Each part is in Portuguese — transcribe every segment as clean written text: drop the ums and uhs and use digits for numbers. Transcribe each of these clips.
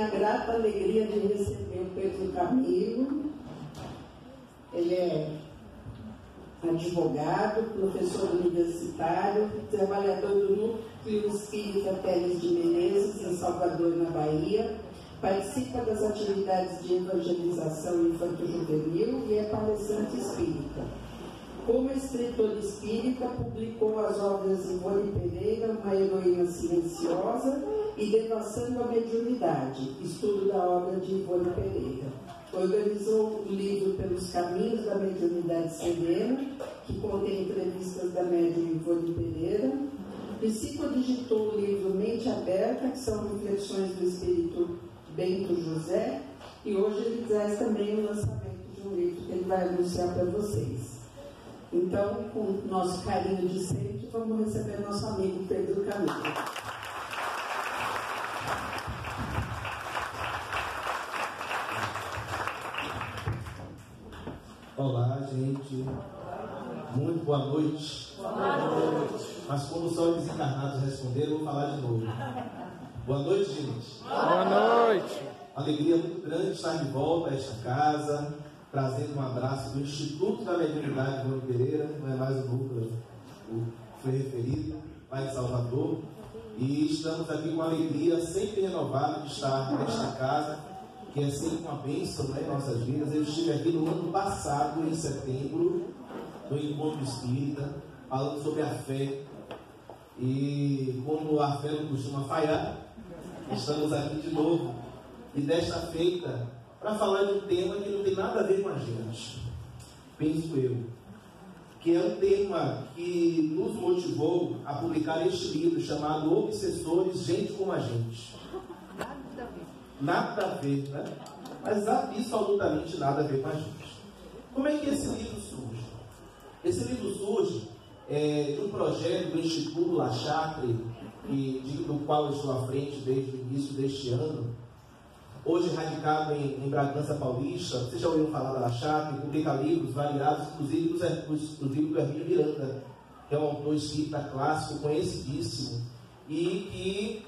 tenho a grata alegria de receber o Pedro Camilo. Ele é advogado, professor universitário, trabalhador do Núcleo Espírita Teles de Menezes, em Salvador, na Bahia. Participa das atividades de evangelização infanto-juvenil e é palestrante espírita. Como escritor espírita, publicou as obras Ivone Pereira, Uma Heroína Silenciosa e Devassando a Mediunidade, estudo da obra de Ivone Pereira. Organizou o livro Pelos Caminhos da Mediunidade Serena, que contém entrevistas da médium Ivone Pereira. Psicodigitou o livro Mente Aberta, que são reflexões do espírito Bento José, e hoje ele traz também o lançamento de um livro que ele vai anunciar para vocês. Então, com o nosso carinho de sempre, vamos receber nosso amigo Pedro Camilo. Olá, gente. Muito boa noite. Boa noite. Mas como só os desencarnados responderam, eu vou falar de novo. Boa noite, gente. Boa noite. Alegria muito grande estar de volta a esta casa, trazendo um abraço do Instituto da Mediunidade Ivone Pereira, não é mais o núcleo que foi referido, lá em Salvador. E estamos aqui com alegria sempre renovada de estar nesta casa, que é sempre uma bênção, né, em nossas vidas. Eu estive aqui no ano passado, em setembro, no Encontro Espírita, falando sobre a fé. E como a fé não costuma falhar, estamos aqui de novo. E desta feita, para falar de um tema que não tem nada a ver com a gente, penso eu, que é um tema que nos motivou a publicar este livro chamado Obsessores, Gente como a Gente. Nada a ver, né? Mas absolutamente nada a ver com a gente. Como é que esse livro surge? Esse livro surge de um projeto do Instituto La Chatre, do qual eu estou à frente desde o início deste ano. Hoje radicado em Bragança Paulista. Vocês já ouviram falar da La Chatre? Publica livros variados, inclusive do Hermínio Miranda, que é um autor espírita clássico conhecidíssimo e que,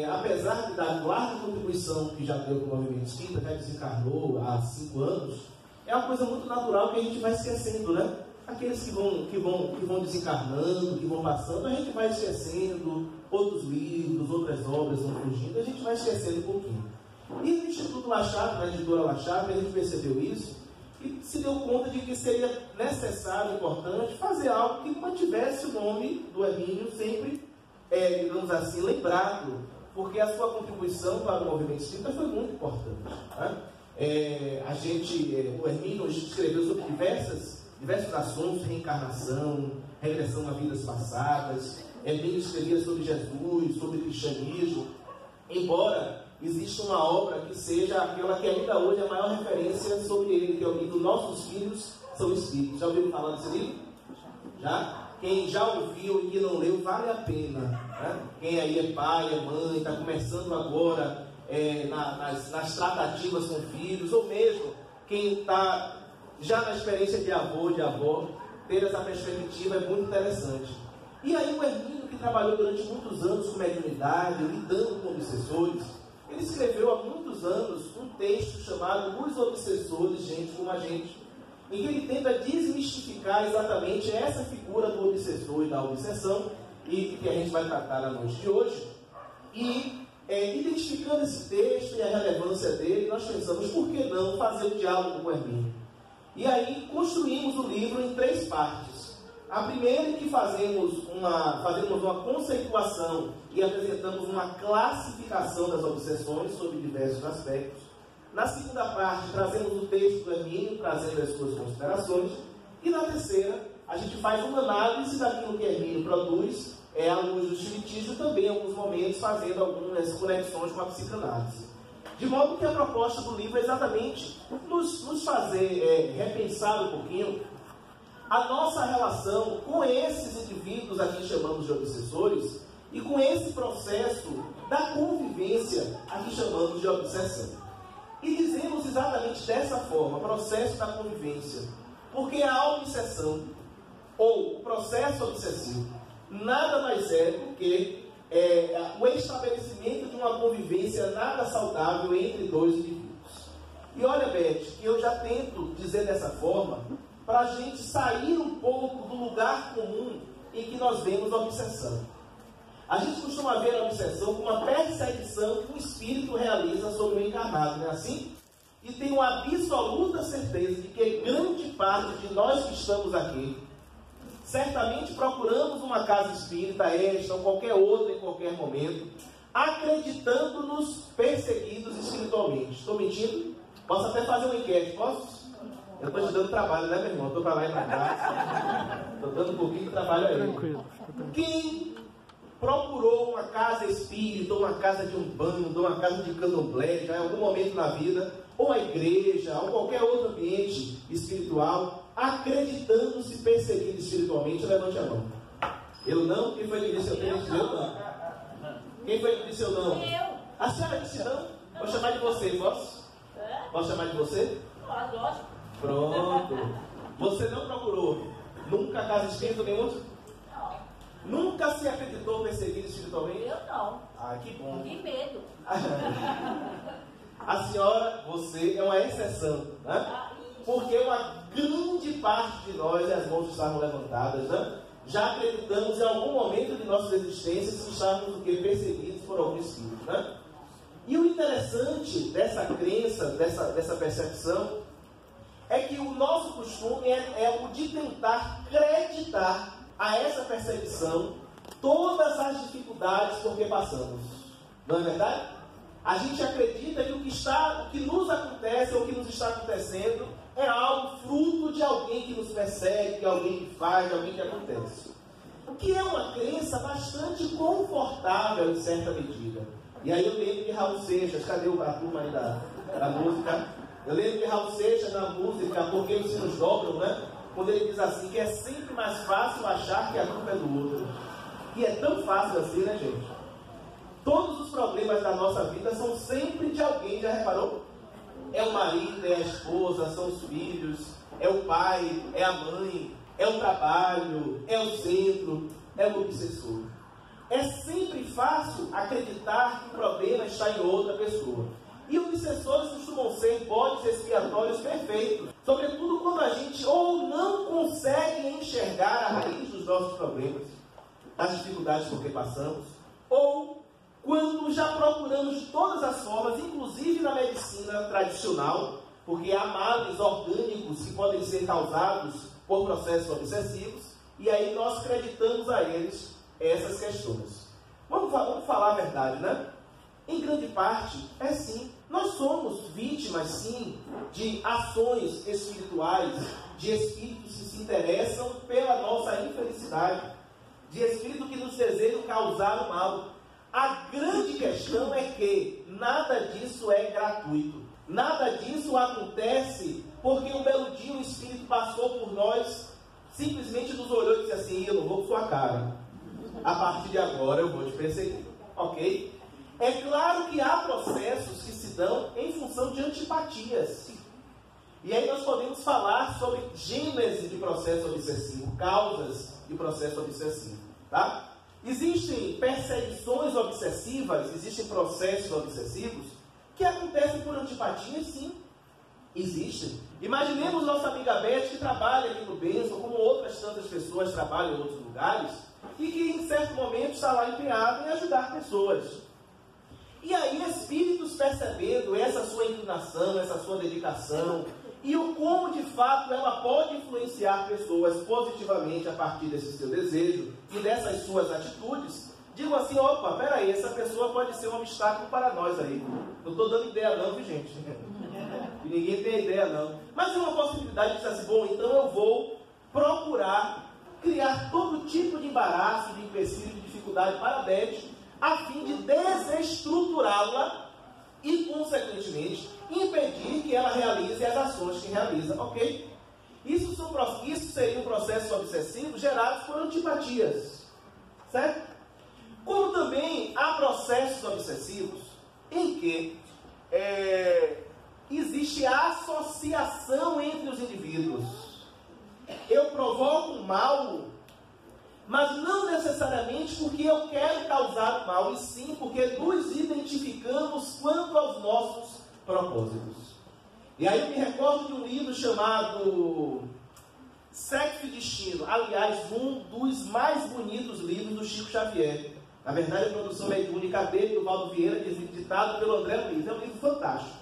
apesar de dar larga contribuição que já deu para o movimento espírita, já desencarnou há 5 anos, é uma coisa muito natural que a gente vai esquecendo, né? Aqueles que vão desencarnando, que vão passando, a gente vai esquecendo, outros livros, outras obras vão fugindo, a gente vai esquecendo um pouquinho. E no Instituto La Chatre, na editora La Chatre, a gente percebeu isso e se deu conta de que seria necessário, importante, fazer algo que mantivesse o nome do Hermínio sempre, digamos assim, lembrado, porque a sua contribuição para o movimento espírita foi muito importante, né? O Hermínio escreveu sobre diversos assuntos, reencarnação, regressão a vidas passadas. Hermínio escrevia sobre Jesus, sobre o cristianismo, embora exista uma obra que seja aquela que ainda hoje é a maior referência sobre ele, que é o livro Nossos Filhos São Espíritos. Já ouviram falar desse livro? Já? Quem já ouviu e que não leu, vale a pena, né? Quem aí é pai, é mãe, está começando agora nas tratativas com filhos, ou mesmo quem está já na experiência de avô, de avó, ter essa perspectiva é muito interessante. E aí o Hermínio, que trabalhou durante muitos anos com mediunidade, lidando com obsessores, ele escreveu há muitos anos um texto chamado Os Obsessores, Gente como a Gente, em que ele tenta desmistificar exatamente essa figura do obsessor e da obsessão, e que a gente vai tratar na noite de hoje. E identificando esse texto e a relevância dele, nós pensamos, por que não fazer um diálogo com o Hermínio? E aí construímos o livro em 3 partes. A primeira é que fazemos uma conceituação e apresentamos uma classificação das obsessões sob diversos aspectos. Na segunda parte, trazemos o texto do Hermínio, trazendo as suas considerações. E na terceira, a gente faz uma análise daquilo que Hermínio produz, à luz do espiritismo, também em alguns momentos fazendo algumas conexões com a psicanálise. De modo que a proposta do livro é exatamente nos fazer repensar um pouquinho a nossa relação com esses indivíduos a quem chamamos de obsessores e com esse processo da convivência a que chamamos de obsessão. E dizemos exatamente dessa forma, processo da convivência, porque a obsessão ou o processo obsessivo nada mais é do que o estabelecimento de uma convivência nada saudável entre dois indivíduos. E olha, Beth, que eu já tento dizer dessa forma, para a gente sair um pouco do lugar comum em que nós vemos a obsessão. A gente costuma ver a obsessão como uma perseguição que o espírito realiza sobre o encarnado, não é assim? E tenho absoluta certeza de que grande parte de nós que estamos aqui, certamente procuramos uma casa espírita, esta ou qualquer outra em qualquer momento, acreditando-nos perseguidos espiritualmente. Estou mentindo? Posso até fazer uma enquete, posso? Eu estou te dando trabalho, né, meu irmão? Estou para lá e para cá. Estou dando um pouquinho de trabalho aí. Tranquilo. Quem procurou uma casa espírita, ou uma casa de umbanda, ou uma casa de candomblé, já em algum momento na vida, ou a igreja, ou qualquer outro ambiente espiritual, acreditando-se perseguido espiritualmente, levante a mão. Eu não? Quem foi que disse eu tenho? Eu não. Quem foi que disse eu não? Eu. A senhora disse não? Vou chamar de você, posso? Posso chamar de você? Lógico. Pronto. Você não procurou nunca casa espírita nenhuma? Não. Nunca se acreditou perseguido espiritualmente? Eu não. Ah, que bom. De medo. A senhora, você é uma exceção, né? Porque uma grande parte de nós, e as mãos estavam levantadas, né? Já acreditamos em algum momento de nossas existências que estávamos perseguidos por algum espírito, né? E o interessante dessa crença, dessa percepção, é que o nosso costume é o de tentar acreditar a essa perseguição todas as dificuldades por que passamos. Não é verdade? A gente acredita que o que nos acontece, ou o que nos está acontecendo, é algo fruto de alguém que nos persegue, de alguém que faz, de alguém que acontece. O que é uma crença bastante confortável em certa medida. E aí eu lembro de Raul Seixas, cadê a turma aí da música? Eu lembro de Raul Seixas na música Porque os Sinos Dobram, né? Quando ele diz assim, que é sempre mais fácil achar que a culpa é do outro. E é tão fácil assim, né, gente? Todos os problemas da nossa vida são sempre de alguém, já reparou? É o marido, é a esposa, são os filhos, é o pai, é a mãe, é o trabalho, é o centro, é o obsessor. É sempre fácil acreditar que o problema está em outra pessoa. E obsessores costumam ser bodes expiatórios perfeitos, sobretudo quando a gente ou não consegue enxergar a raiz dos nossos problemas, das dificuldades por que passamos, ou quando já procuramos de todas as formas, inclusive na medicina tradicional, porque há males orgânicos que podem ser causados por processos obsessivos, e aí nós acreditamos a eles essas questões. Vamos falar a verdade, né? Em grande parte, é sim. Nós somos vítimas, sim, de ações espirituais, de espíritos que se interessam pela nossa infelicidade, de espíritos que nos desejam causar o mal. A grande questão é que nada disso é gratuito. Nada disso acontece porque um belo dia o Espírito passou por nós, simplesmente nos olhou e disse assim, eu não vou com sua cara. A partir de agora eu vou te perseguir. Ok? É claro que há processos que se dão em função de antipatias. E aí nós podemos falar sobre gênese de processo obsessivo, causas de processo obsessivo. Tá? Existem perseguições obsessivas, existem processos obsessivos que acontecem por antipatia, sim. Existem. Imaginemos nossa amiga Beth, que trabalha aqui no Benção, como outras tantas pessoas trabalham em outros lugares, e que em certo momento está lá empenhada em ajudar pessoas. E aí espíritos percebendo essa sua inclinação, essa sua dedicação, e o como de fato ela pode influenciar pessoas positivamente a partir desse seu desejo e dessas suas atitudes, digo assim, opa, peraí, essa pessoa pode ser um obstáculo para nós aí. Não estou dando ideia não, viu gente? E ninguém tem ideia não. Mas é uma possibilidade de dizer assim, bom, então eu vou procurar criar todo tipo de embaraço, de empecilho, de dificuldade para a Beth, a fim de desestruturá-la e, consequentemente, impedir que ela realize as ações que realiza, ok? Isso seria um processo obsessivo gerado por antipatias, certo? Como também há processos obsessivos em que existe associação entre os indivíduos. Eu provoco um mal mas não necessariamente porque eu quero causar mal, e sim porque nos identificamos quanto aos nossos propósitos. E aí eu me recordo de um livro chamado Sexo e Destino, aliás, um dos mais bonitos livros do Chico Xavier. Na verdade, a produção é única dele, do Valdo Vieira, ditado pelo André Luiz. É um livro fantástico.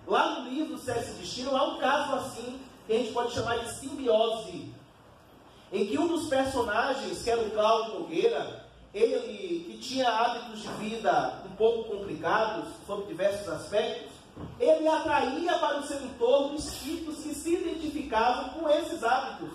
Lá no livro Sexo e Destino há um caso assim, que a gente pode chamar de simbiose, em que um dos personagens, que era o Cláudio Nogueira, ele que tinha hábitos de vida um pouco complicados, sob diversos aspectos, ele atraía para o seu entorno espíritos que se identificavam com esses hábitos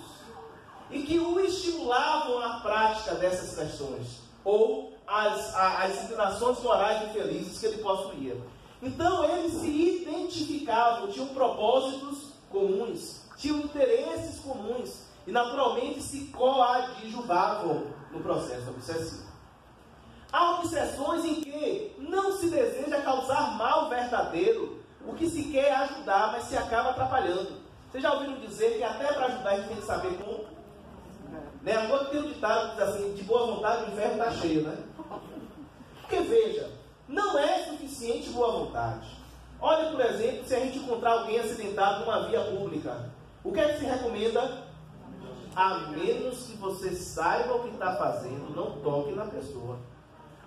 e que o estimulavam à prática dessas questões, ou as inclinações morais infelizes que ele possuía. Então eles se identificavam, tinham propósitos comuns, tinham interesses comuns, e naturalmente se coadjuvavam no processo obsessivo. Há obsessões em que não se deseja causar mal verdadeiro, o que se quer é ajudar, mas se acaba atrapalhando. Vocês já ouviram dizer que até para ajudar a gente tem que saber como? Né? Agora tem um ditado que diz assim, de boa vontade o inferno está cheio, né? Porque veja, não é suficiente boa vontade. Olha, por exemplo, se a gente encontrar alguém acidentado numa via pública, o que é que se recomenda? A menos que você saiba o que está fazendo, não toque na pessoa.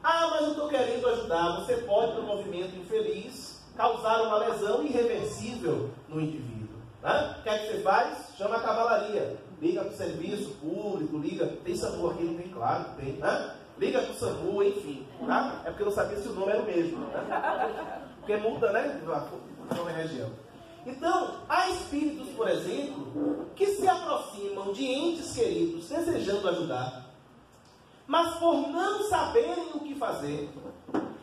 Ah, mas eu estou querendo ajudar. Você pode, no movimento infeliz, causar uma lesão irreversível no indivíduo. Né? O que é que você faz? Chama a cavalaria. Liga para o serviço público, liga. Tem SAMU aqui? Não tem? Claro que tem. Né? Liga para o SAMU, enfim. Tá? É porque eu não sabia se o nome era o mesmo. Né? Porque muda, né? Na região. Então, há espíritos, por exemplo, que se aproximam de entes queridos desejando ajudar, mas por não saberem o que fazer,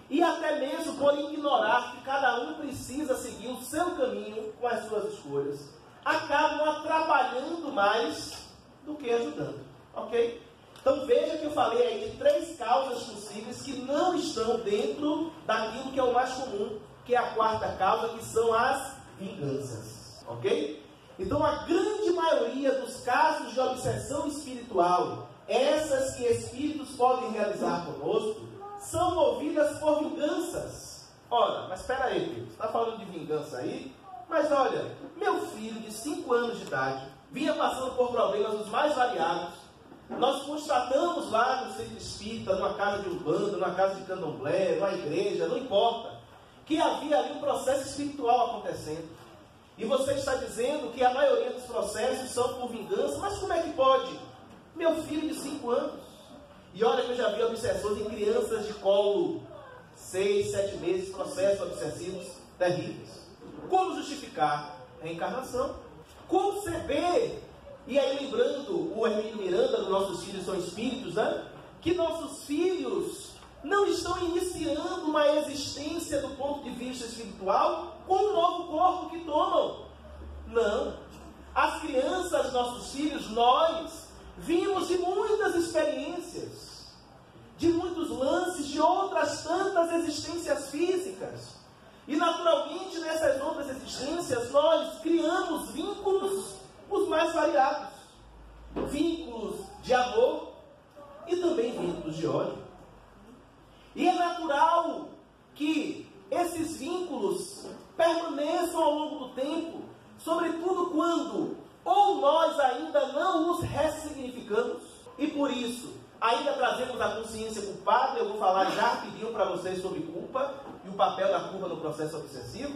e até mesmo por ignorar que cada um precisa seguir o seu caminho com as suas escolhas, acabam atrapalhando mais do que ajudando. Ok? Então veja que eu falei aí de 3 causas possíveis que não estão dentro daquilo que é o mais comum, que é a 4ª causa, que são as vinganças. Ok? Então a grande maioria dos casos de obsessão espiritual, essas que espíritos podem realizar conosco, são movidas por vinganças. Ora, mas espera aí, Pedro, você está falando de vingança aí? Mas olha, meu filho de 5 anos de idade vinha passando por problemas dos mais variados. Nós constatamos lá no centro espírita, numa casa de umbanda, numa casa de candomblé, numa igreja, não importa, que havia ali um processo espiritual acontecendo. E você está dizendo que a maioria dos processos são por vingança, mas como é que pode? Meu filho de 5 anos. E olha que eu já vi obsessões em crianças de colo, 6, 7 meses, processos obsessivos terríveis. Como justificar a reencarnação? Conceber, e aí lembrando o Hermínio Miranda, dos nossos filhos são espíritos, né? Que nossos filhos não estão iniciando uma existência do ponto de vista espiritual com um novo corpo que tomam. Não. As crianças, nossos filhos, nós vimos de muitas experiências, de muitos lances, de outras tantas existências físicas. E naturalmente nessas outras existências nós criamos vínculos os mais variados. Vínculos de amor e também vínculos de ódio. E é natural que esses vínculos permaneçam ao longo do tempo, sobretudo quando ou nós ainda não os ressignificamos, e por isso ainda trazemos a consciência culpada. Eu vou falar já rapidinho para vocês sobre culpa e o papel da culpa no processo obsessivo.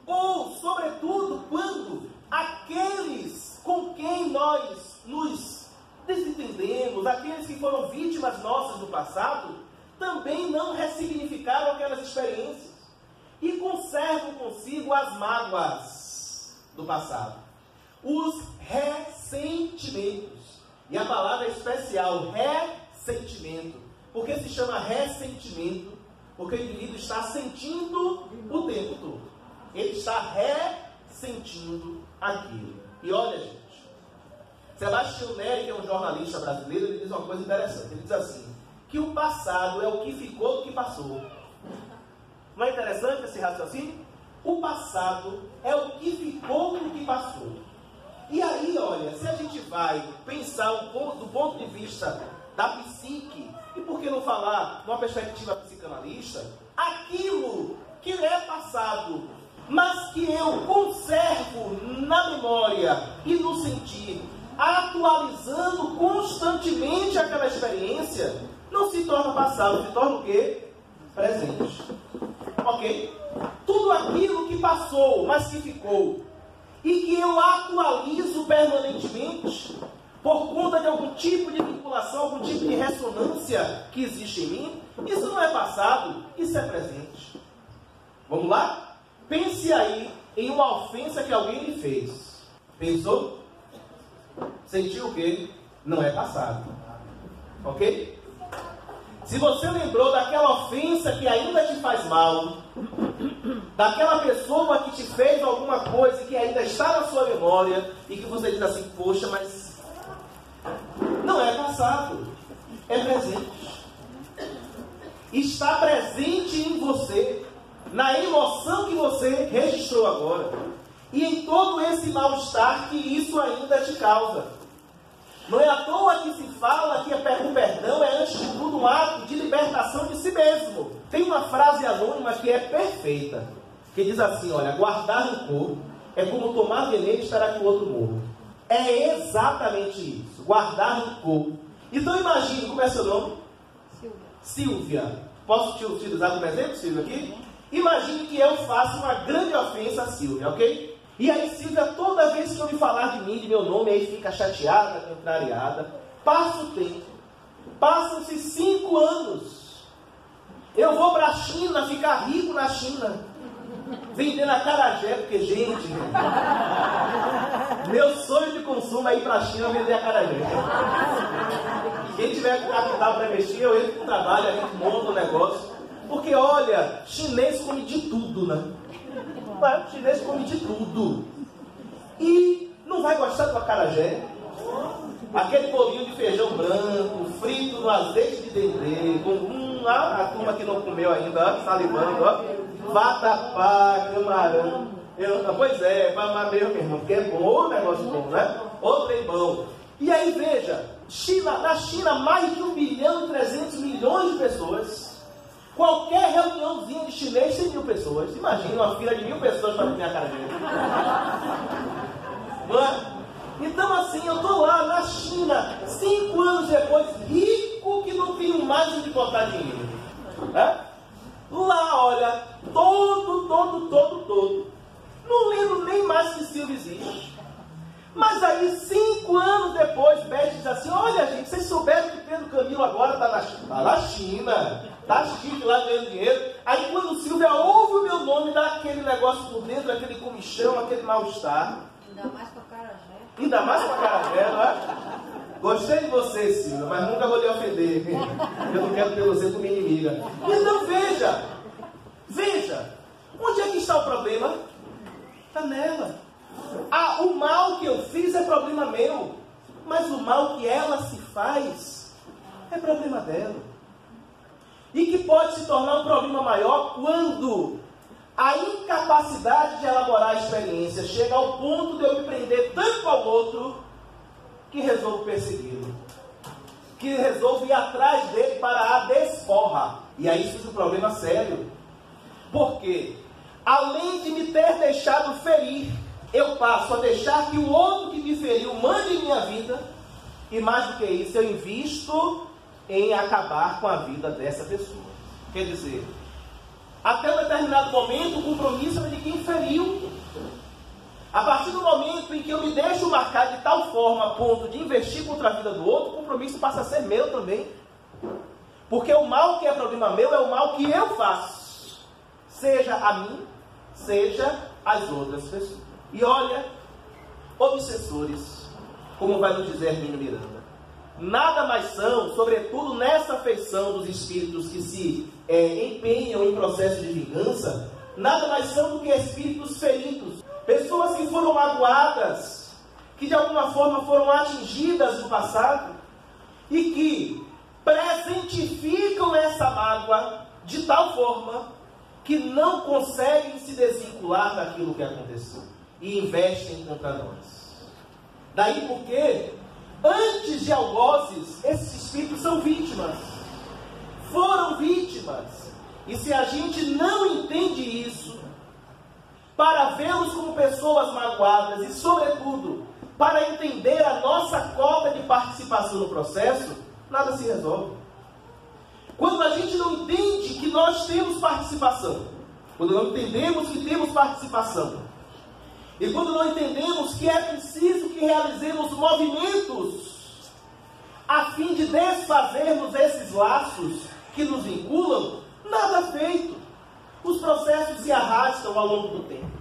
Ou, sobretudo, quando aqueles com quem nós nos desentendemos, aqueles que foram vítimas nossas no passado, também não ressignificaram aquelas experiências e conservam consigo as mágoas do passado, os ressentimentos. E a palavra é especial, ressentimento. Por que se chama ressentimento? Porque o indivíduo está sentindo o tempo todo. Ele está ressentindo aquilo. E olha, gente, Sebastião Neri, que é um jornalista brasileiro, ele diz uma coisa interessante. Ele diz assim, que o passado é o que ficou do que passou. Não é interessante esse raciocínio? O passado é o que ficou do que passou. E aí, olha, se a gente vai pensar do ponto de vista da psique, e por que não falar numa perspectiva psicanalista, aquilo que é passado, mas que eu conservo na memória e no sentir, atualizando constantemente aquela experiência, não se torna passado, se torna o quê? Presente. Ok? Tudo aquilo que passou, mas que ficou, e que eu atualizo permanentemente, por conta de algum tipo de vinculação, algum tipo de ressonância que existe em mim, isso não é passado, isso é presente. Vamos lá? Pense aí em uma ofensa que alguém lhe fez. Pensou? Sentiu o quê? Não é passado. Ok? Se você lembrou daquela ofensa que ainda te faz mal, daquela pessoa que te fez alguma coisa que ainda está na sua memória, e que você diz assim, poxa, mas não é passado, é presente. Está presente em você, na emoção que você registrou agora, e em todo esse mal-estar que isso ainda te causa. Não é à toa que se fala que o perdão é, antes de tudo, um ato de libertação de si mesmo. Tem uma frase anônima que é perfeita, que diz assim, olha, guardar rancor é como tomar veneno e esperar que o outro morra. É exatamente isso, guardar rancor. Então imagine, como é seu nome? Silvia. Posso te utilizar como exemplo, Silvia, aqui? Imagine que eu faço uma grande ofensa a Silvia, ok? E aí Silvia, toda vez que eu me falar de mim, de meu nome, aí fica chateada, contrariada. Passa o tempo. Passam-se 5 anos. Eu vou para a China, ficar rico na China. Vendendo acarajé, porque, gente, meu sonho de consumo é ir para a China vender acarajé. Quem tiver capital para investir, eu entro no trabalho, a gente monta o negócio. Porque, olha, chinês come de tudo, né? O chinês come de tudo. E não vai gostar do acarajé? Aquele bolinho de feijão branco, frito no azeite de dendê, com a turma que não comeu ainda, ó, salivando, ó. Vatapá, camarão. Pois é, mas meu irmão, porque é bom, ou negócio bom, né? Ou trem bom. E aí veja, na China, mais de 1.300.000.000 de pessoas. Qualquer reuniãozinha de chinês tem 1.000 pessoas. Imagina uma fila de 1.000 pessoas para comer a cara dele. Não é? Então assim, eu estou lá na China, 5 anos depois, rico que não tenho mais onde botar dinheiro. Né? Lá, olha, todo. Não lembro nem mais que Silvio existe. Mas aí, 5 anos depois, Beth diz assim, olha gente, vocês souberam que Pedro Camilo agora está na China. Está chique lá ganhando dinheiro. Aí quando Silvia ouve o meu nome, dá aquele negócio por dentro, aquele comichão, aquele mal-estar. Ainda mais com a acarajé. Ainda mais com a acarajé, não é? Gostei de você, Silvia, mas nunca vou lhe ofender. Eu não quero ter você como inimiga. Então veja, onde é que está o problema? Está nela. O mal que eu fiz é problema meu, mas o mal que ela se faz é problema dela. E que pode se tornar um problema maior quando a incapacidade de elaborar a experiência chega ao ponto de eu me prender tanto ao outro que resolvo persegui-lo, que resolvo ir atrás dele para a desforra. E aí surge um problema sério. Porque, além de me ter deixado ferir, eu passo a deixar que o outro que me feriu mande em minha vida, e mais do que isso, eu invisto em acabar com a vida dessa pessoa. Quer dizer, até um determinado momento, o compromisso é de quem feriu. A partir do momento em que eu me deixo marcar de tal forma a ponto de investir contra a vida do outro, o compromisso passa a ser meu também. Porque o mal que é problema meu é o mal que eu faço. Seja a mim, seja às outras pessoas. E olha, obsessores, como vai nos dizer Hermínio Miranda, nada mais são, sobretudo nessa feição dos espíritos que se empenham em processo de vingança, nada mais são do que espíritos feridos, pessoas que foram magoadas, que de alguma forma foram atingidas no passado, e que presentificam essa mágoa de tal forma que não conseguem se desvincular daquilo que aconteceu, e investem contra nós. Daí porque, antes de algozes, esses espíritos são vítimas. Foram vítimas. E se a gente não entende isso, para vê-los como pessoas magoadas e, sobretudo, para entender a nossa cota de participação no processo, nada se resolve. Quando a gente não entende que nós temos participação, quando não entendemos que temos participação, e quando não entendemos que é preciso que realizemos movimentos a fim de desfazermos esses laços que nos vinculam, nada feito. Os processos se arrastam ao longo do tempo.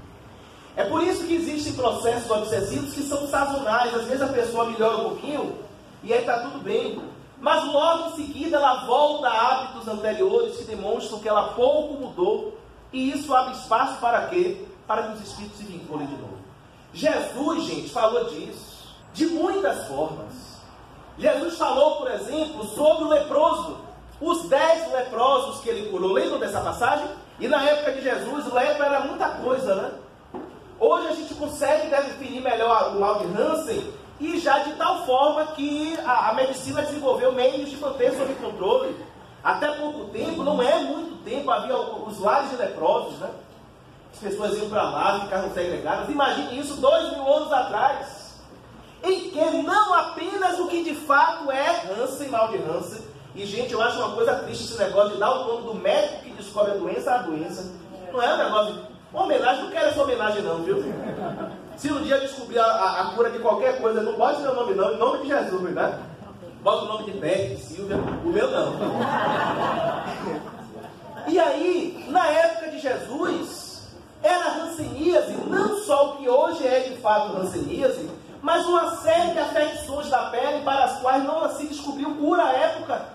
É por isso que existem processos obsessivos que são sazonais. Às vezes a pessoa melhora um pouquinho e aí está tudo bem. Mas logo em seguida ela volta a hábitos anteriores que demonstram que ela pouco mudou. E isso abre espaço para quê? Para que os espíritos se vinculem de novo. Jesus, gente, falou disso de muitas formas. Jesus falou, por exemplo, sobre o leproso. Os 10 leprosos que ele curou. Lembram dessa passagem? E na época de Jesus, lepra era muita coisa, né? Hoje a gente consegue definir melhor o mal de Hansen, e já de tal forma que a medicina desenvolveu meios de manter sob controle. Até pouco tempo, não é muito tempo, havia os lares de leprosos, né? As pessoas iam para lá, ficavam segregadas. Imagine isso 2000 anos atrás, em que não apenas o que de fato é Hansen, mal de Hansen. E, gente, eu acho uma coisa triste esse negócio de dar o nome do médico que descobre a doença à doença. Não é um negócio... Uma homenagem, não quero essa homenagem não, viu? Se um dia descobrir a cura de qualquer coisa, não bote meu nome não, em nome de Jesus, né? Bota o nome de Beth, de Silvia, o meu não. E aí, na época de Jesus, era hanseníase, não só o que hoje é de fato hanseníase, mas uma série de afecções da pele para as quais não se descobriu cura à época.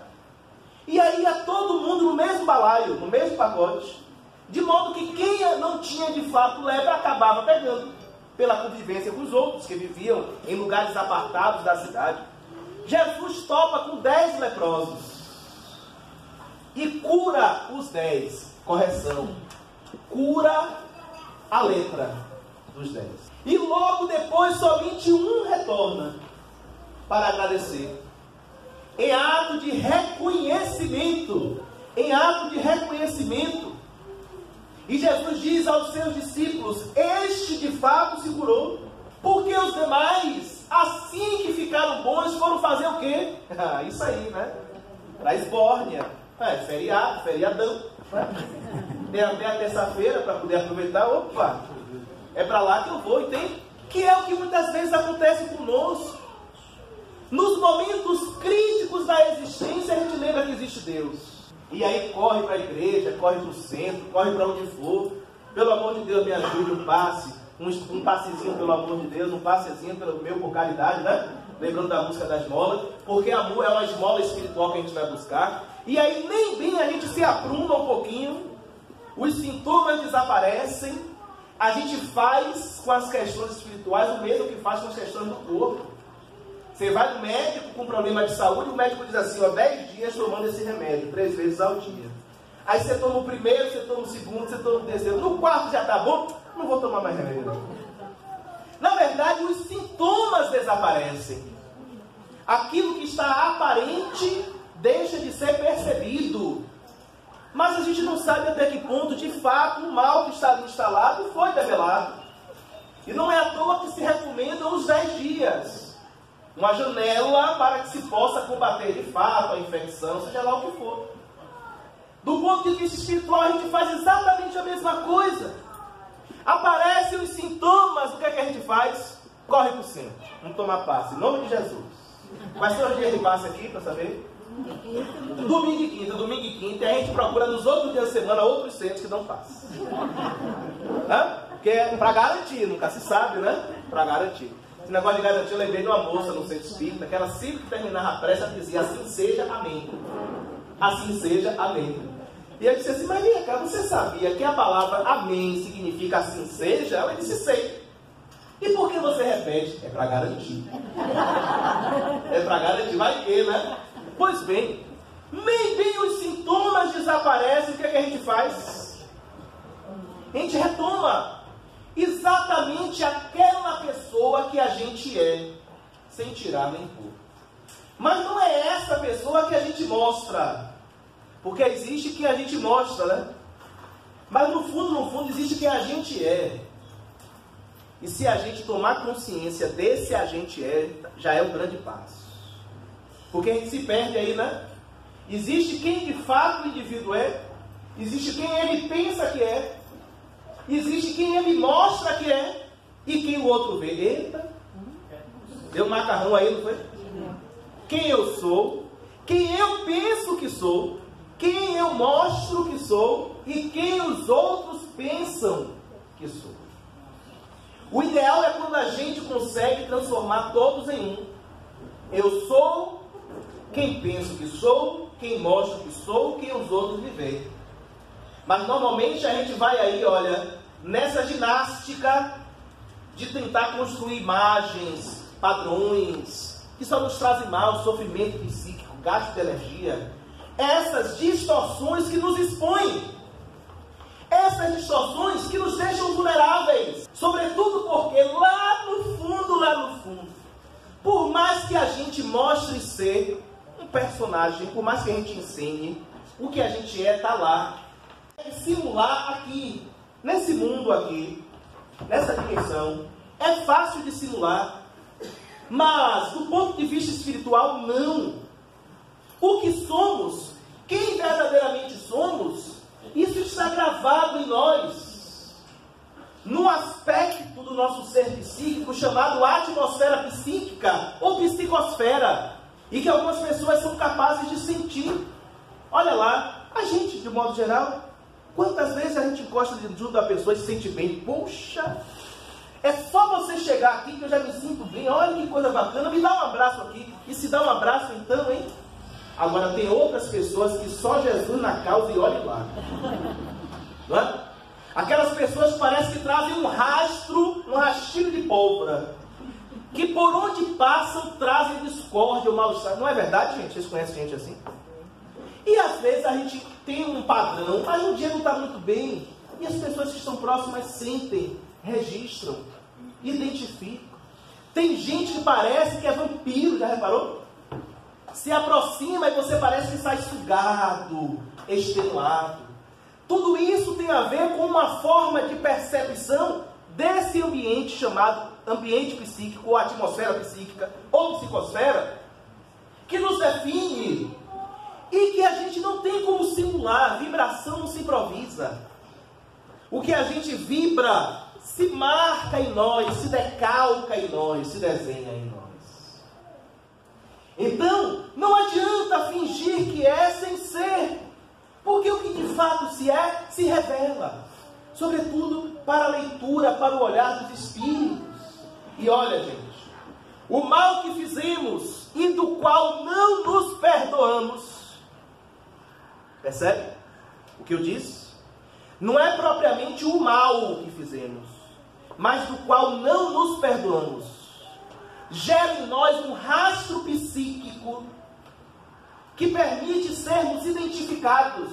E aí ia todo mundo no mesmo balaio, no mesmo pacote, de modo que quem não tinha de fato lepra acabava pegando, pela convivência com os outros que viviam em lugares apartados da cidade. Jesus topa com 10 leprosos e cura os 10. Correção, cura a lepra dos 10. E logo depois somente um retorna para agradecer. Em ato de reconhecimento. Em ato de reconhecimento. E Jesus diz aos seus discípulos, este de fato se curou. Porque os demais, assim que ficaram bons, foram fazer o quê? Isso aí, né? Para a esbórnia. Feriado, feriadão. Tem até a terça-feira para poder aproveitar. Opa, é para lá que eu vou, entende? Que é o que muitas vezes acontece conosco. Nos momentos críticos da existência, a gente lembra que existe Deus. E aí corre para a igreja, corre para o centro, corre para onde for. Pelo amor de Deus, me ajude, um passe. Um passezinho, pelo amor de Deus, um passezinho pelo meu, por caridade, né? Lembrando da música da esmola. Porque amor é uma esmola espiritual que a gente vai buscar. E aí nem bem a gente se apruma um pouquinho. Os sintomas desaparecem. A gente faz com as questões espirituais o mesmo que faz com as questões do corpo. Você vai no médico com problema de saúde, o médico diz assim, 10 dias tomando esse remédio, 3 vezes ao dia. Aí você toma o primeiro, você toma o segundo, você toma o terceiro. No quarto já está bom, não vou tomar mais remédio não. Na verdade, os sintomas desaparecem. Aquilo que está aparente deixa de ser percebido. Mas a gente não sabe até que ponto, de fato, o mal que está ali instalado foi revelado. E não é à toa que se recomendam os 10 dias. Uma janela para que se possa combater de fato a infecção, seja lá o que for. Do ponto de vista espiritual, a gente faz exatamente a mesma coisa. Aparecem os sintomas, o que é que a gente faz? Corre para o centro. Vamos tomar passe, em nome de Jesus. Quais são os dias de passe aqui, para saber? Domingo e quinta. Domingo e quinta. E a gente procura nos outros dias da semana outros centros que não passam. Porque é para garantir, nunca se sabe, né? Para garantir. Esse negócio de garantir, eu lembrei de uma moça no centro espírita, que ela sempre que terminava a prece, ela dizia, assim seja, amém. Assim seja, amém. E eu disse assim, mas minha cara, você sabia que a palavra amém significa assim seja? Ela disse, sei. E por que você repete? É para garantir. É para garantir, vai que, né? Pois bem, nem bem os sintomas desaparecem, o que é que a gente faz? A gente retoma exatamente aquela pessoa que a gente é. sem tirar nem pôr. Mas não é essa pessoa que a gente mostra. Porque existe quem a gente mostra, né? Mas no fundo, existe quem a gente é. E se a gente tomar consciência desse a gente é, já é um grande passo. Porque a gente se perde aí, né? Existe quem de fato o indivíduo é. Existe quem ele pensa que é. Existe quem ele mostra que é. E quem o outro vê. Eita! Deu macarrão aí, não foi? Quem eu sou. Quem eu penso que sou. Quem eu mostro que sou. E quem os outros pensam que sou. O ideal é quando a gente consegue transformar todos em um. Eu sou quem penso que sou, quem mostro que sou, quem os outros me veem. Mas normalmente a gente vai aí, olha, nessa ginástica de tentar construir imagens, padrões, que só nos trazem mal, sofrimento psíquico, gasto de energia. Essas distorções que nos expõem. Essas distorções que nos deixam vulneráveis. Sobretudo porque lá no fundo, por mais que a gente mostre ser um personagem, por mais que a gente ensine, o que a gente está lá. É simular aqui, nesse mundo aqui, nessa dimensão, é fácil de simular. Mas, do ponto de vista espiritual, não. O que somos, quem verdadeiramente somos, isso está gravado em nós, num aspecto do nosso ser psíquico chamado atmosfera psíquica ou psicosfera, e que algumas pessoas são capazes de sentir. Olha lá, a gente, de modo geral, quantas vezes a gente encosta junto da pessoa e se sente bem? Poxa, é só você chegar aqui que eu já me sinto bem, olha que coisa bacana, me dá um abraço aqui, e se dá um abraço então, hein? Agora tem outras pessoas que só Jesus na causa e olhe lá. Não é? Aquelas pessoas que parecem que trazem um rastilho de pólvora. Que por onde passam trazem discórdia ou mal-estar. Não é verdade, gente? Vocês conhecem gente assim? E às vezes a gente tem um padrão, mas um dia não está muito bem. E as pessoas que estão próximas sentem, registram, identificam. Tem gente que parece que é vampiro, já reparou? Se aproxima e você parece que sai sugado, extenuado. Tudo isso tem a ver com uma forma de percepção desse ambiente chamado ambiente psíquico, ou atmosfera psíquica, ou psicosfera, que nos define e que a gente não tem como simular. Vibração não se improvisa. O que a gente vibra se marca em nós, se decalca em nós, se desenha em nós. Então, não adianta fingir que é sem ser, porque o que de fato se é, se revela, sobretudo para a leitura, para o olhar dos espíritos. E olha, gente, o mal que fizemos e do qual não nos perdoamos, percebe o que eu disse? Não é propriamente o mal que fizemos, mas do qual não nos perdoamos. Gera em nós um rastro psíquico que permite sermos identificados.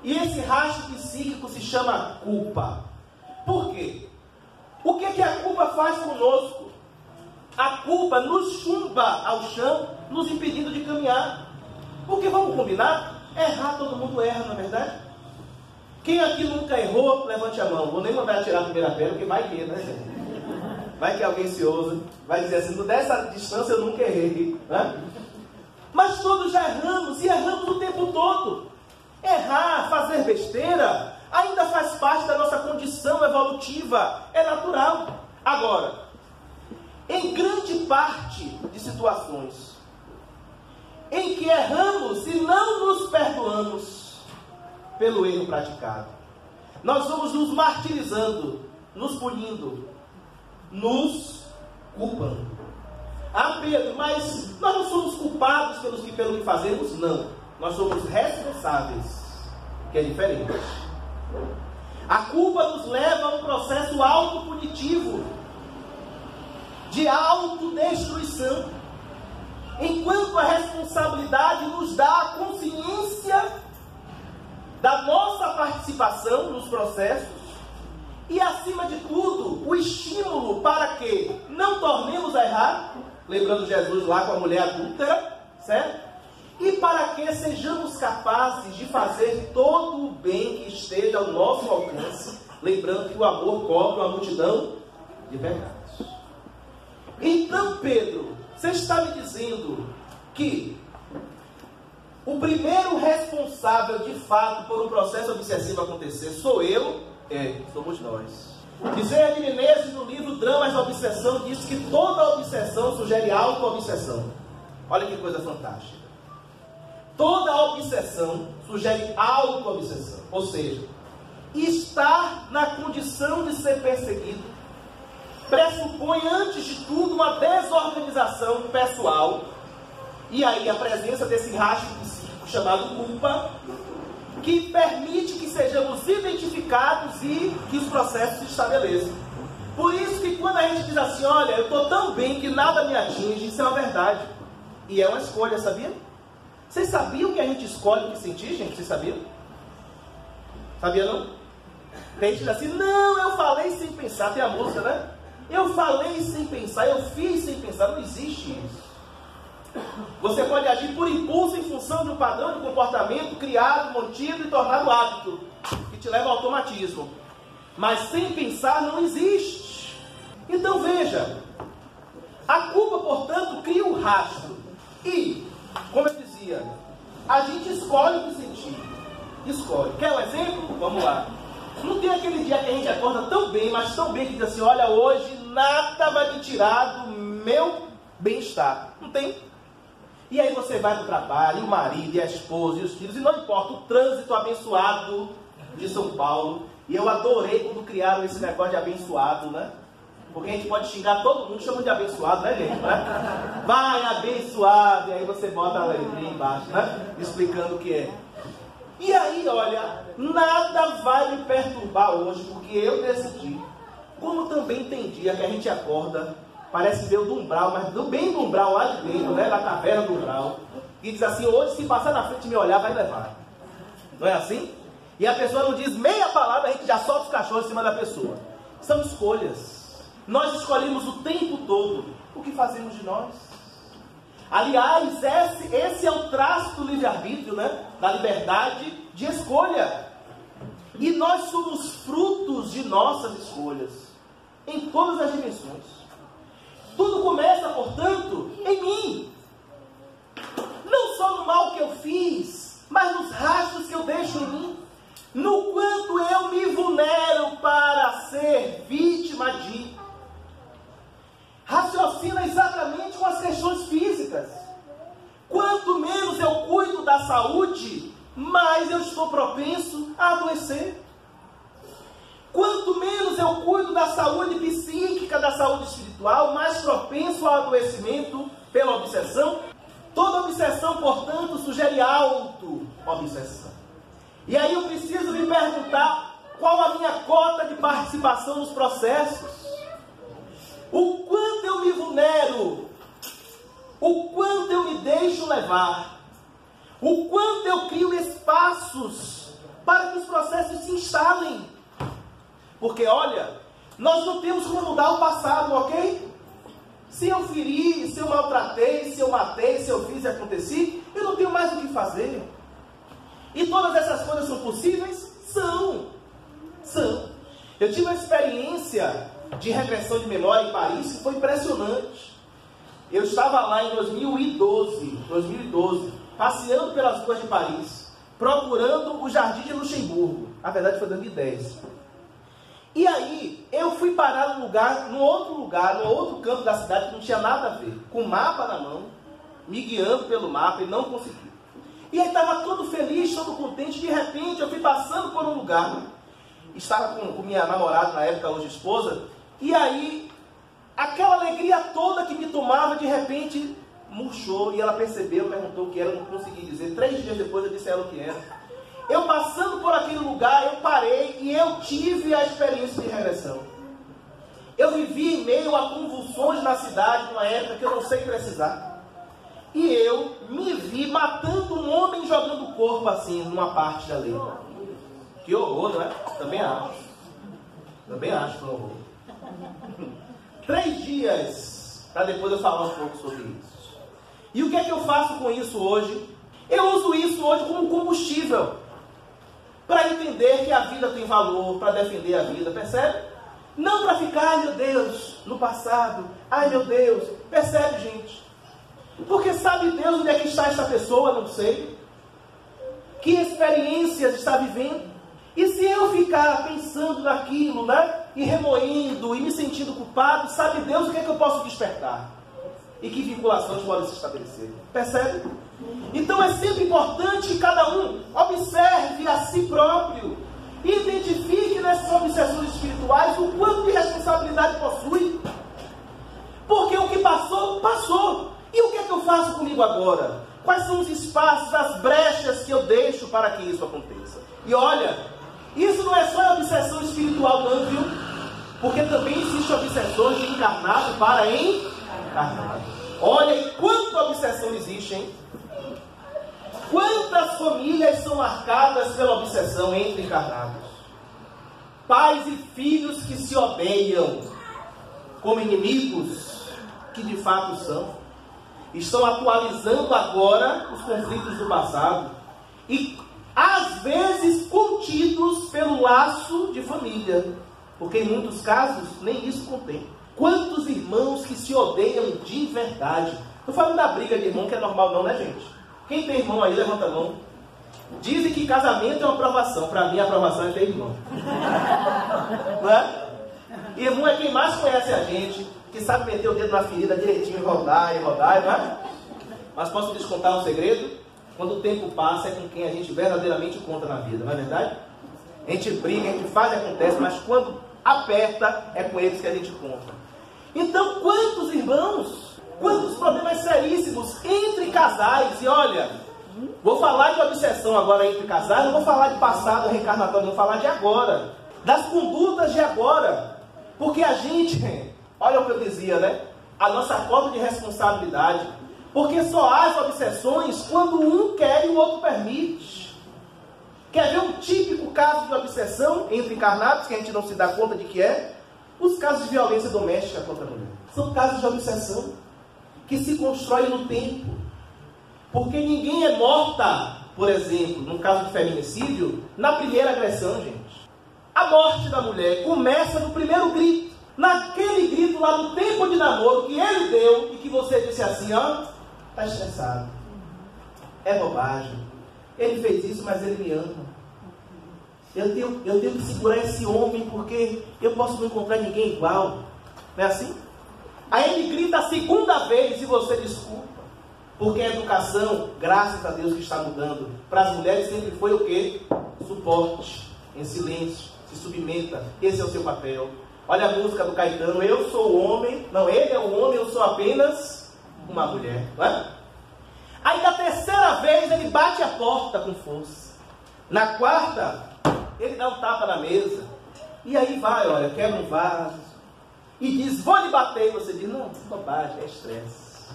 E esse rastro psíquico se chama culpa. Por quê? O que a culpa faz conosco? A culpa nos chumba ao chão, nos impedindo de caminhar. Porque vamos combinar? Errar todo mundo erra, não é verdade? Quem aqui nunca errou, levante a mão. Vou nem mandar tirar a primeira pedra, porque vai que, né, gente? Vai que alguém se ousa, vai dizer assim, dessa distância eu nunca errei, né? Mas todos já erramos, e erramos o tempo todo. Errar, fazer besteira, ainda faz parte da nossa condição evolutiva, é natural. Agora, em grande parte de situações em que erramos e não nos perdoamos pelo erro praticado, nós vamos nos martirizando, nos punindo, nos culpando. Ah, Pedro, mas nós não somos culpados pelo que fazemos? Não. Nós somos responsáveis, que é diferente. A culpa nos leva a um processo autopunitivo, de autodestruição, enquanto a responsabilidade nos dá a consciência da nossa participação nos processos e, acima de tudo, o estímulo para que não tornemos a errar. lembrando Jesus lá com a mulher adúltera, certo? E para que sejamos capazes de fazer todo o bem que esteja ao nosso alcance, lembrando que o amor cobre uma multidão de pecados. Então, Pedro, você está me dizendo que o primeiro responsável, de fato, por um processo obsessivo acontecer sou eu? Somos nós. Bezerra de Menezes, no livro Dramas da Obsessão, diz que toda obsessão sugere auto-obsessão. Olha que coisa fantástica. Toda obsessão sugere auto-obsessão. Ou seja, estar na condição de ser perseguido pressupõe, antes de tudo, uma desorganização pessoal. E aí a presença desse rastro psíquico chamado culpa, que permite que sejamos identificados e que os processos se estabeleçam. Por isso que quando a gente diz assim, olha, eu estou tão bem que nada me atinge, isso é uma verdade. E é uma escolha, sabia? Vocês sabiam que a gente escolhe o que sentir, gente? Vocês sabiam? Sabia não? Tem gente que diz assim, não, eu falei sem pensar, tem a música, né? Eu falei sem pensar, eu fiz sem pensar, não existe isso. Você pode agir por impulso em função de um padrão de comportamento criado, mantido e tornado hábito, que te leva ao automatismo. Mas sem pensar não existe. Então veja, a culpa, portanto, cria um rastro. E, como eu dizia, a gente escolhe o que sentir. Escolhe. Quer um exemplo? Vamos lá. Não tem aquele dia que a gente acorda tão bem, mas tão bem que diz assim, olha, hoje nada vai me tirar do meu bem-estar. Não tem? E aí você vai para o trabalho, e o marido, e a esposa, e os filhos, e não importa, o trânsito abençoado de São Paulo. E eu adorei quando criaram esse negócio de abençoado, né? Porque a gente pode xingar todo mundo, chama de abençoado, né, gente? Né? Vai, abençoado! E aí você bota a letrinha embaixo, né? Explicando o que é. E aí, olha, nada vai me perturbar hoje, porque eu decidi. Como também tem dia que a gente acorda, parece ver o do umbral, mas bem do umbral lá de dentro, né, da caverna do umbral, e diz assim, hoje se passar na frente e me olhar, vai levar. Não é assim? E a pessoa não diz meia palavra, a gente já solta os cachorros em cima da pessoa. São escolhas. Nós escolhemos o tempo todo o que fazemos de nós. Aliás, esse é o traço do livre-arbítrio, né? Da liberdade de escolha. E nós somos frutos de nossas escolhas, em todas as dimensões. Tudo começa, portanto, em mim. Não só no mal que eu fiz, mas nos rastros que eu deixo em mim. No quanto eu me vulnero para ser vítima de. Raciocina exatamente com as questões físicas. Quanto menos eu cuido da saúde, mais eu estou propenso a adoecer. Quanto menos eu cuido da saúde psíquica, da saúde espiritual, mais propenso ao adoecimento pela obsessão. Toda obsessão, portanto, sugere auto-obsessão. E aí eu preciso me perguntar qual a minha cota de participação nos processos. O quanto eu me vulnero, o quanto eu me deixo levar, o quanto eu crio espaços para que os processos se instalem. Porque, olha, nós não temos como mudar o passado, ok? Se eu feri, se eu maltratei, se eu matei, se eu fiz e aconteci, eu não tenho mais o que fazer. E todas essas coisas são possíveis? São. Eu tive uma experiência de regressão de memória em Paris que foi impressionante. Eu estava lá em 2012, passeando pelas ruas de Paris, procurando o Jardim de Luxemburgo. Na verdade foi 2010. E aí, eu fui parar num outro canto da cidade que não tinha nada a ver, com o mapa na mão, me guiando pelo mapa e não consegui. E aí estava todo feliz, todo contente, de repente eu fui passando por um lugar, estava com minha namorada na época, hoje esposa, e aí, aquela alegria toda que me tomava, de repente, murchou, e ela percebeu, perguntou o que era, eu não consegui dizer. 3 dias depois eu disse a ela o que era. Eu passando por aquele lugar, eu parei e eu tive a experiência de regressão. Eu vivi em meio a convulsões na cidade, numa época que eu não sei precisar. E eu me vi matando um homem jogando o corpo assim, numa parte da lei. Que horror, não é? Também acho que é um horror. 3 dias para depois eu falar um pouco sobre isso. E o que é que eu faço com isso hoje? Eu uso isso hoje como combustível para entender que a vida tem valor, para defender a vida, percebe? Não para ficar, ai meu Deus, no passado, ai meu Deus, percebe, gente? Porque sabe Deus onde é que está essa pessoa, não sei. Que experiências está vivendo. E se eu ficar pensando naquilo, né? E remoendo, e me sentindo culpado, sabe Deus o que é que eu posso despertar? E que vinculações podem se estabelecer. Percebe? Então é sempre importante que cada um observe a si próprio. E identifique nessas obsessões espirituais o quanto de responsabilidade possui. Porque o que passou, passou. E o que é que eu faço comigo agora? Quais são os espaços, as brechas que eu deixo para que isso aconteça? E olha, isso não é só obsessão espiritual não, viu? Porque também existe obsessões de encarnado para encarnado. Olha aí quanta obsessão existe, hein? Quantas famílias são marcadas pela obsessão entre encarnados? Pais e filhos que se odeiam como inimigos, que de fato são. Estão atualizando agora os conflitos do passado. E às vezes contidos pelo laço de família. Porque em muitos casos nem isso contém. Quantos irmãos que se odeiam de verdade? Não falando da briga de irmão, que é normal não, né, gente? Quem tem irmão aí, levanta a mão. Dizem que casamento é uma aprovação. Para mim, a aprovação é ter irmão. Não é? Irmão é quem mais conhece a gente, que sabe meter o dedo na ferida direitinho e rodar, não é? Mas posso lhes contar um segredo? Quando o tempo passa, é com quem a gente verdadeiramente conta na vida, não é verdade? A gente briga, a gente faz e acontece, mas quando aperta, é com eles que a gente conta. Então, quantos irmãos, quantos problemas seríssimos entre casais, e olha, vou falar de obsessão agora entre casais, não vou falar de passado reencarnatório, vou falar de agora, das condutas de agora, porque a gente, olha o que eu dizia, né? A nossa cota de responsabilidade, porque só há as obsessões quando um quer e o outro permite. Quer ver um típico caso de obsessão entre encarnados, que a gente não se dá conta de que é? Os casos de violência doméstica contra a mulher. São casos de obsessão que se constroem no tempo. Porque ninguém é morta, por exemplo, no caso de feminicídio, na primeira agressão, gente. A morte da mulher começa no primeiro grito. Naquele grito lá no tempo de namoro que ele deu e que você disse assim, ó, está estressado. É bobagem. Ele fez isso, mas ele me ama. Eu tenho que segurar esse homem porque eu posso não encontrar ninguém igual. Não é assim? Aí ele grita a segunda vez e você desculpa. Porque a educação, graças a Deus que está mudando, para as mulheres sempre foi o quê? Suporte, em silêncio, se submeta. Esse é o seu papel. Olha a música do Caetano, eu sou o homem. Não, ele é o homem, eu sou apenas uma mulher. Não é? Aí da terceira vez ele bate a porta com força. Na quarta, ele dá um tapa na mesa. E aí vai, olha, quebra um vaso. E diz, vou lhe bater. E você diz, não, bobagem, é estresse.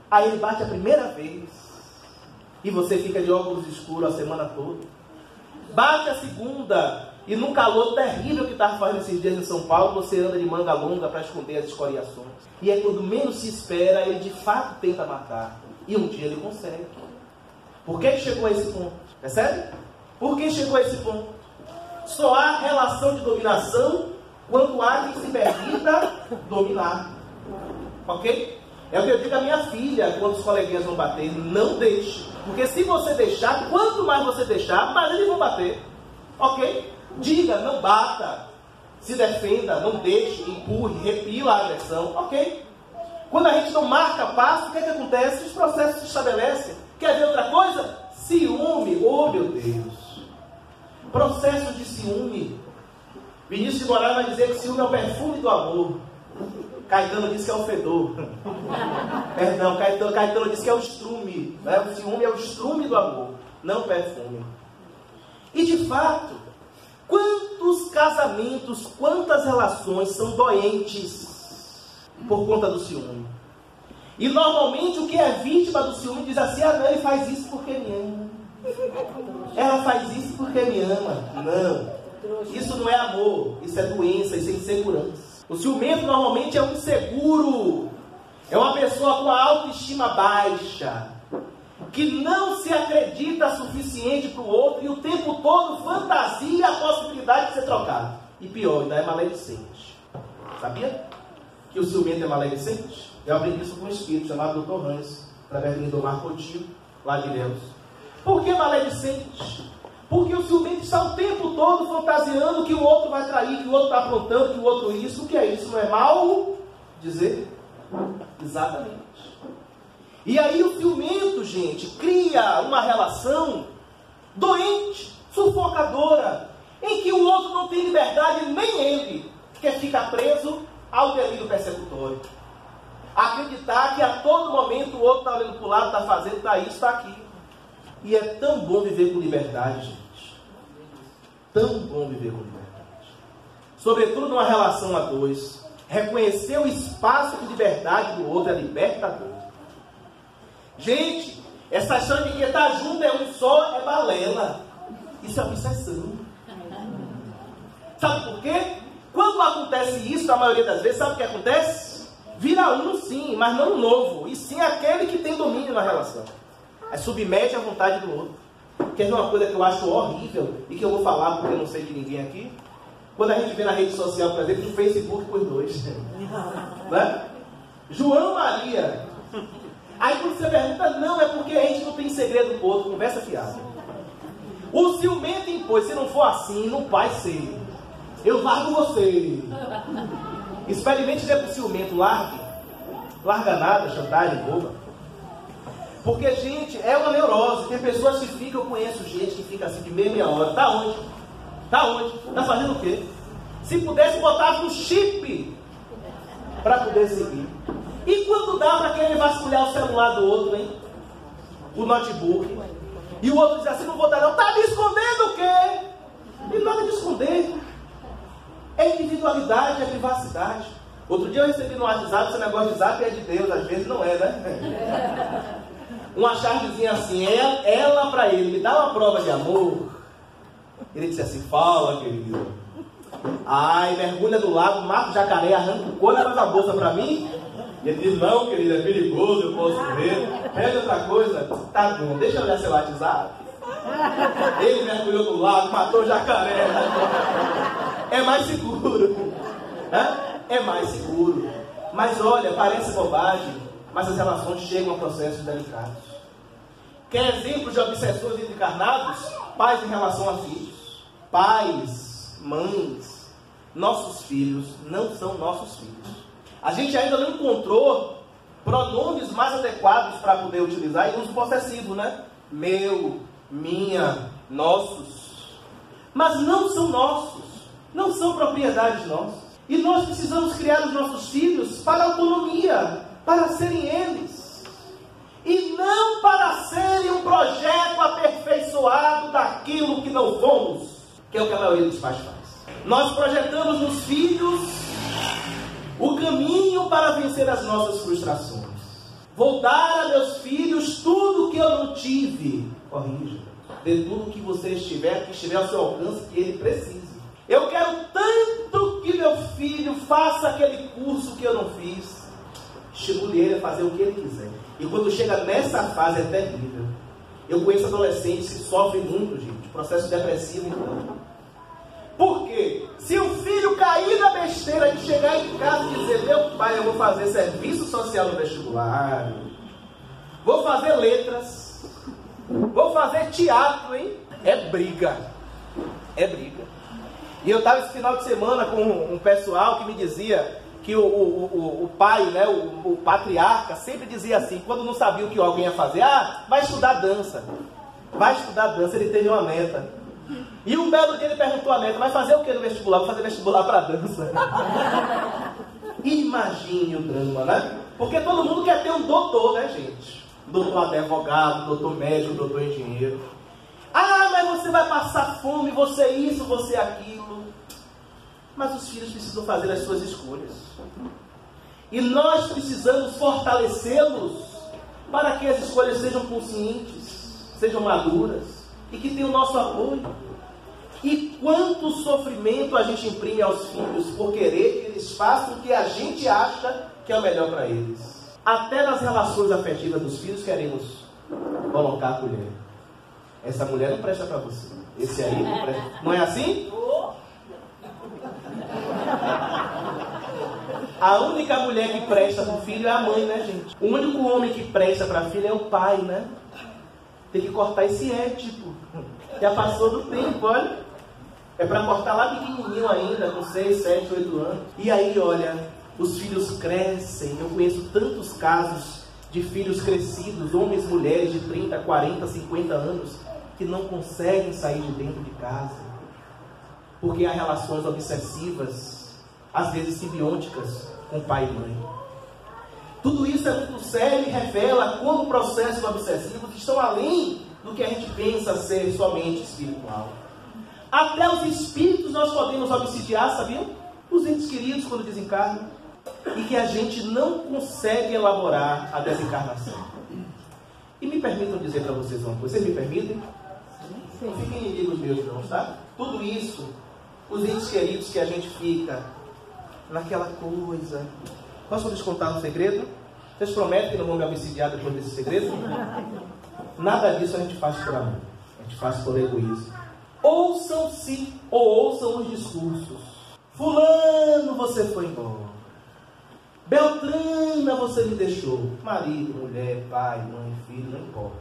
Aí ele bate a primeira vez. E você fica de óculos escuros a semana toda. Bate a segunda. E num calor terrível que estava fazendo esses dias em São Paulo, você anda de manga longa para esconder as escoriações. E aí quando menos se espera, ele de fato tenta matar. E um dia ele consegue. Por que chegou a esse ponto? Percebe? Por que chegou a esse ponto? Só há relação de dominação quando há quem se permita dominar. Ok? É o que eu digo à minha filha quando os coleguinhas vão bater. Não deixe. Porque se você deixar, quanto mais você deixar, mais eles vão bater. Ok? Diga, não bata. Se defenda, não deixe, empurre, repila a agressão. Ok? Quando a gente não marca passo, o que é que acontece? Os processos se estabelecem. Quer ver outra coisa? Ciúme. Oh, meu Deus. Processos de ciúme. Vinícius de Moraes vai dizer que ciúme é o perfume do amor. Caetano diz que é o fedor. Perdão, Caetano diz que é o estrume. Né? O ciúme é o estrume do amor, não o perfume. E de fato, quantos casamentos, quantas relações são doentes por conta do ciúme? E normalmente o que é vítima do ciúme diz assim, ah não, ele faz isso porque me ama. Ela faz isso porque me ama. Não, isso não é amor, isso é doença, isso é insegurança. O ciumento normalmente é um inseguro. É uma pessoa com a autoestima baixa, que não se acredita suficiente para o outro e o tempo todo fantasia a possibilidade de ser trocado. E pior, ainda é maledicente. Sabia que o ciumento é maledicente? Eu aprendi isso com um espírito chamado Dr. Hans, através do Lindomar Coutinho, lá de Deus. Por que maledicente? Porque o ciumento está o tempo todo fantasiando que o outro vai trair, que o outro está aprontando, que o outro isso. O que é isso? Não é mal dizer? Exatamente. E aí o ciumento, gente, cria uma relação doente, sufocadora, em que o outro não tem liberdade, nem ele, que fica preso ao delírio persecutório. Acreditar que a todo momento o outro está olhando para o lado, está fazendo, está isso, está aquilo. E é tão bom viver com liberdade, gente. Tão bom viver com liberdade. Sobretudo numa relação a dois. Reconhecer o espaço de liberdade do outro é libertador. Gente, essa chance de que estar junto é um só, é balela. Isso é obsessão. Sabe por quê? Quando acontece isso, na maioria das vezes, sabe o que acontece? Vira um sim, mas não um novo. E sim aquele que tem domínio na relação. Aí submete à vontade do outro. Quer ver uma coisa que eu acho horrível e que eu vou falar porque eu não sei de ninguém aqui? Quando a gente vê na rede social, por exemplo, no Facebook por dois. Né? João Maria. Aí quando você pergunta, não, é porque a gente não tem segredo do outro, conversa fiada. O ciumento impôs, se não for assim, não vai ser. Eu largo você. Experimente dizer para o ciumento, larga nada, chantagem, boba. Porque, gente, é uma neurose. Tem pessoas que ficam, eu conheço gente que fica assim de meia hora. Tá onde? Tá onde? Tá fazendo o quê? Se pudesse, botava um chip para poder seguir. E quando dá para querer vasculhar o celular do outro, hein? O notebook. E o outro diz assim, não vou dar não. Tá me escondendo o quê? E nada de esconder. É individualidade, é privacidade. Outro dia eu recebi no WhatsApp, esse negócio de zap é de Deus, às vezes não é, né? Uma chargezinha assim, ela para ele, me dá uma prova de amor. Ele disse assim, fala, querido. Ai, mergulha do lado, mata o jacaré, arranca o couro, faz a bolsa para mim. E ele diz, não, querido, é perigoso, eu posso ver. Pede outra coisa, tá bom, deixa eu olhar seu WhatsApp. Ele mergulhou do lado, matou o jacaré. É mais seguro. É mais seguro. Mas olha, parece bobagem, mas as relações chegam a processos delicados. Quer exemplos de obsessores encarnados? Pais em relação a filhos. Pais, mães, nossos filhos não são nossos filhos. A gente ainda não encontrou pronomes mais adequados para poder utilizar em uso possessivo, né? Meu, minha, nossos. Mas não são nossos. Não são propriedades nossas. E nós precisamos criar os nossos filhos para a autonomia, para serem eles. E não para serem um projeto aperfeiçoado daquilo que não fomos, que é o que a maioria dos pais faz. Nós projetamos nos filhos o caminho para vencer as nossas frustrações. Vou dar a meus filhos tudo que eu não tive. Corrija. De tudo que você estiver, que estiver ao seu alcance, que ele precise. Eu quero tanto que meu filho faça aquele curso que eu não fiz. Estimule ele a fazer o que ele quiser. E quando chega nessa fase é terrível. Eu conheço adolescentes que sofrem muito, gente. Processo depressivo, então. Por quê? Se o filho cair na besteira de chegar em casa e dizer, meu pai, eu vou fazer serviço social no vestibular, vou fazer letras, vou fazer teatro, hein? É briga. É briga. E eu estava esse final de semana com um pessoal que me dizia que o pai, né, o patriarca, sempre dizia assim, quando não sabia o que alguém ia fazer, vai estudar dança. Vai estudar dança, ele teve uma meta. E um belo dia ele perguntou à neta, vai fazer o que no vestibular? Vou fazer vestibular para dança. Imagine o drama, né? Porque todo mundo quer ter um doutor, né, gente? Doutor advogado, doutor médico, doutor engenheiro. Mas você vai passar fome, você isso, você aquilo. Mas os filhos precisam fazer as suas escolhas. E nós precisamos fortalecê-los para que as escolhas sejam conscientes, sejam maduras e que tenham o nosso apoio. E quanto sofrimento a gente imprime aos filhos por querer que eles façam o que a gente acha que é o melhor para eles. Até nas relações afetivas dos filhos queremos colocar a colher. Essa mulher não presta para você. Esse aí não presta. Não é assim? A única mulher que presta para o filho é a mãe, né, gente? O único homem que presta para a filha é o pai, né? Tem que cortar esse ético. Já passou do tempo, olha. É para cortar lá pequenininho ainda, com 6, 7, 8 anos. E aí, olha, os filhos crescem. Eu conheço tantos casos de filhos crescidos, homens e mulheres de 30, 40, 50 anos, que não conseguem sair de dentro de casa. Porque há relações obsessivas, às vezes simbióticas, com pai e mãe. Tudo isso é muito sério e revela como processos obsessivos estão além do que a gente pensa ser somente espiritual. Até os espíritos nós podemos obsidiar, sabiam? Os entes queridos quando desencarnam. E que a gente não consegue elaborar a desencarnação. E me permitam dizer para vocês uma coisa. Vocês me permitem? Não fiquem inimigos meus não, tá? Tudo isso, os entes queridos que a gente fica naquela coisa. Posso lhes contar um segredo? Vocês prometem que não vão me obsidiar depois desse segredo? Nada disso a gente faz por amor. A gente faz por egoísmo. Ouçam-se ou ouçam os discursos. Fulano, você foi embora. Beltrana, você me deixou. Marido, mulher, pai, mãe, filho, não importa.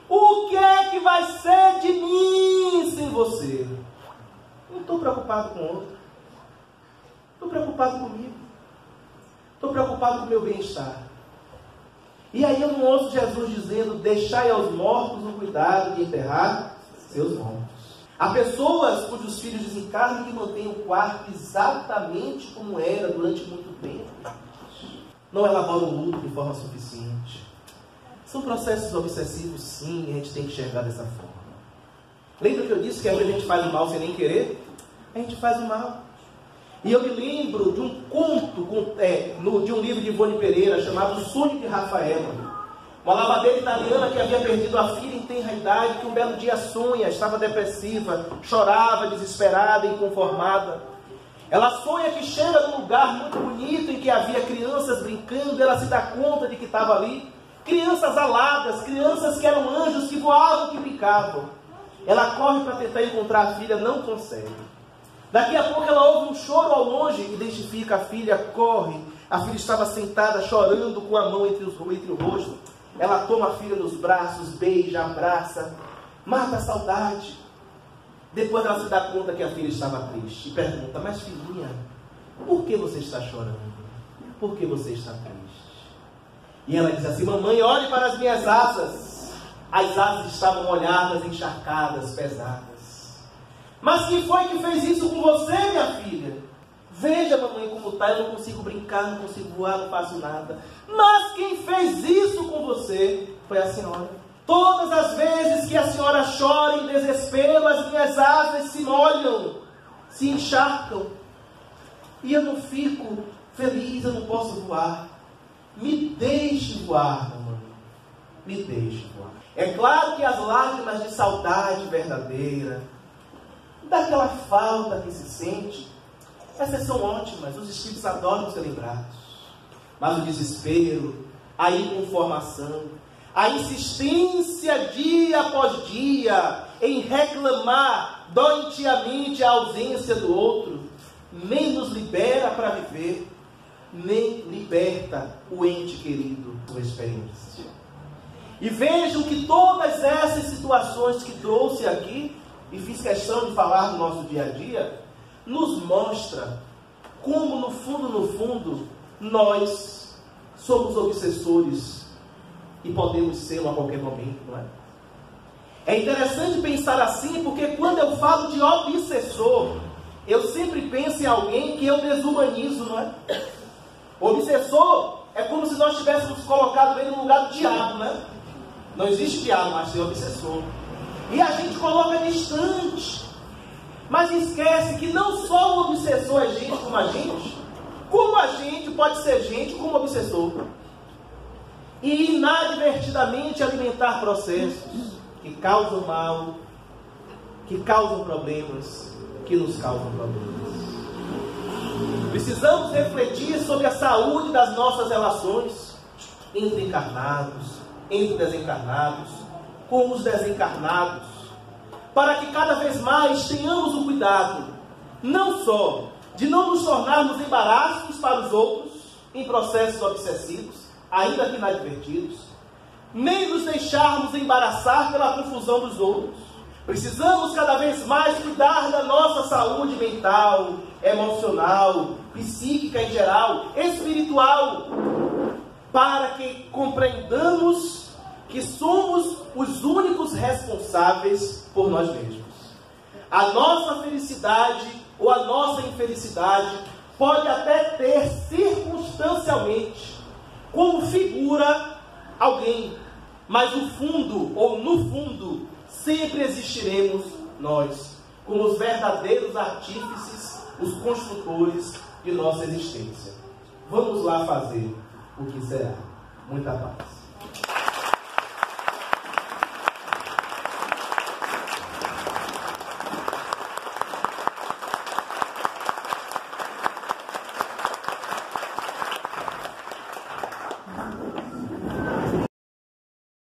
O que é que vai ser de mim sem você? Não estou preocupado com outro. Estou preocupado comigo. Estou preocupado com o meu bem-estar. E aí eu não ouço Jesus dizendo: deixai aos mortos o cuidado de enterrar seus mortos. Há pessoas cujos filhos desencarnam que mantêm o quarto exatamente como era durante muito tempo. Não elaboram o luto de forma suficiente. São processos obsessivos, sim, e a gente tem que enxergar dessa forma. Lembra que eu disse que às vezes a gente faz o mal sem nem querer? A gente faz o mal. E eu me lembro de um conto, de um livro de Ivone Pereira, chamado O Sonho de Rafaela. Uma lavadeira italiana que havia perdido a filha em tenra idade, que um belo dia sonha, estava depressiva, chorava, desesperada, inconformada. Ela sonha que chega num lugar muito bonito, em que havia crianças brincando, ela se dá conta de que estava ali. Crianças aladas, crianças que eram anjos, que voavam, que brincavam. Ela corre para tentar encontrar a filha, não consegue. Daqui a pouco ela ouve um choro ao longe, identifica a filha, corre. A filha estava sentada, chorando, com a mão entre o rosto. Ela toma a filha nos braços, beija, abraça, mata a saudade. Depois ela se dá conta que a filha estava triste e pergunta: mas filhinha, por que você está chorando? Por que você está triste? E ela diz assim: mamãe, olhe para as minhas asas. As asas estavam molhadas, encharcadas, pesadas. Mas quem foi que fez isso com você, minha filha? Veja, mamãe, como está, eu não consigo brincar, não consigo voar, não faço nada. Mas quem fez isso com você foi a senhora. Todas as vezes que a senhora chora em desespero, as minhas asas se molham, se encharcam. E eu não fico feliz, eu não posso voar. Me deixe voar, mamãe. Me deixe voar. É claro que as lágrimas de saudade verdadeira, daquela falta que se sente, essas são ótimas, os espíritos adoram ser lembrados. Mas o desespero, a inconformação, a insistência dia após dia em reclamar doentiamente a ausência do outro, nem nos libera para viver, nem liberta o ente querido da experiência. E vejam que todas essas situações que trouxe aqui, e fiz questão de falar no nosso dia a dia, nos mostra como no fundo, nós somos obsessores e podemos ser a qualquer momento, não é? É interessante pensar assim, porque quando eu falo de obsessor, eu sempre penso em alguém que eu desumanizo, não é? Obsessor é como se nós tivéssemos colocado ele no lugar do diabo, né? Não existe diabo, mas tem obsessor. E a gente coloca distante. Mas esquece que não só o obsessor é gente como a gente pode ser gente como obsessor. E inadvertidamente alimentar processos que causam mal, que causam problemas, que nos causam problemas. Precisamos refletir sobre a saúde das nossas relações. entre encarnados, entre desencarnados, com os desencarnados, para que cada vez mais tenhamos o cuidado, não só de não nos tornarmos embaraços para os outros, em processos obsessivos, ainda que inadvertidos, nem nos deixarmos embaraçar pela confusão dos outros. Precisamos cada vez mais cuidar da nossa saúde mental, emocional, psíquica em geral, espiritual, para que compreendamos que somos os únicos responsáveis por nós mesmos. A nossa felicidade ou a nossa infelicidade pode até ter circunstancialmente como figura alguém, mas no fundo, sempre existiremos nós, como os verdadeiros artífices, os construtores de nossa existência. Vamos lá fazer o que será. Muita paz.